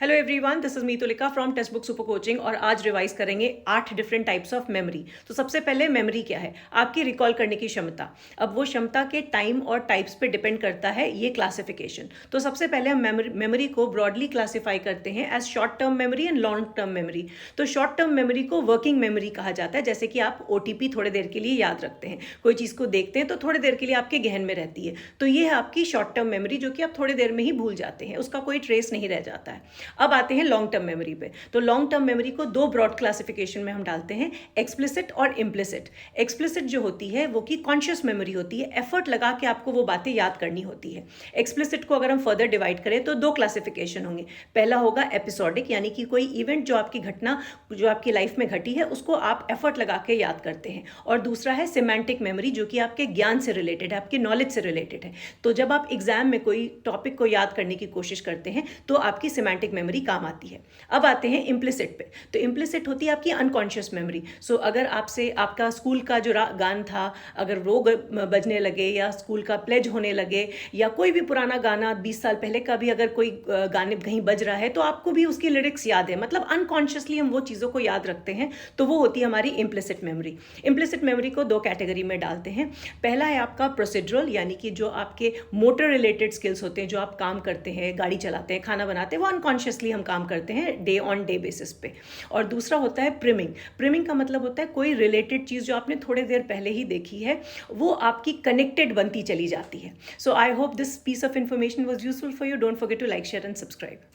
Hello everyone, this is me Tulika from text book super coaching. और आज revise करेंगे 8 different types of memory. तो सबसे पहले मेमोरी क्या है? आपकी रिकॉल करने की क्षमता। अब वो क्षमता के टाइम और टाइप्स पे डिपेंड करता है ये क्लासिफिकेशन। तो सबसे पहले हम मेमोरी को ब्रॉडली क्लासीफाई करते हैं as short term memory and long term memory. तो शॉर्ट टर्म मेमोरी को वर्किंग मेमोरी कहा जाता है। जैसे कि आप ओटीपी थोड़ी देर के लिए याद रखते हैं, कोई चीज़ को देखते हैं तो थोड़ी देर के लिए आपके गहन में रहती है। तो ये है आपकी शॉर्ट टर्म मेमोरी, जो कि आप थोड़ी देर में ही भूल जाते हैं, उसका कोई ट्रेस नहीं रह जाता है। अब आते हैं लॉन्ग टर्म मेमोरी पे। तो लॉन्ग टर्म मेमोरी को दो ब्रॉड क्लासिफिकेशन में हम डालते हैं, एक्सप्लिसिट और इम्प्लिसिट। एक्सप्लिसिट जो होती है वो की कॉन्शियस मेमोरी होती है, एफर्ट लगा के आपको वो बातें याद करनी होती है। एक्सप्लिसिट को अगर हम फर्दर डिवाइड करें तो दो क्लासिफिकेशन होंगे। पहला होगा एपिसोडिक, यानी कि कोई इवेंट जो आपकी घटना जो आपकी लाइफ में घटी है उसको आप एफर्ट लगा के याद करते हैं। और दूसरा है सिमेंटिक मेमोरी, जो कि आपके ज्ञान से रिलेटेड है, आपके नॉलेज से रिलेटेड है। तो जब आप एग्जाम में कोई टॉपिक को याद करने की कोशिश करते हैं तो आपकी सिमेंटिक मेमोरी काम आती है। अब आते हैं इम्प्लिसिट पे। तो इम्प्लिसिट होती है आपकी अनकॉन्शियस मेमोरी। सो अगर आपसे आपका स्कूल का जो गान था, अगर वो बजने लगे या स्कूल का प्लेज होने लगे या कोई भी पुराना गाना 20 साल पहले का भी अगर कोई गाने कहीं बज रहा है तो आपको भी उसकी लिरिक्स याद है, मतलब अनकॉन्शियसली हम वो चीज़ों को याद रखते हैं। तो वो होती है हमारी इम्प्लिसिट मेमोरी। इम्प्लिसिट मेमोरी को दो कैटेगरी में डालते हैं। पहला है आपका प्रोसीड्यूरल, यानी कि जो आपके मोटर रिलेटेड स्किल्स होते हैं, जो आप काम करते हैं, गाड़ी चलाते हैं, खाना बनाते हैं, वो अनकॉन्शियसली हम काम करते हैं डे ऑन डे बेसिस पे। और दूसरा होता है प्रिमिंग। प्रिमिंग का मतलब होता है कोई रिलेटेड चीज़ जो आपने थोड़ी देर पहले ही देखी है वो आपकी कनेक्टेड बनती चली जाती है। So I hope this piece of information was useful for you. Don't forget to like, share and subscribe.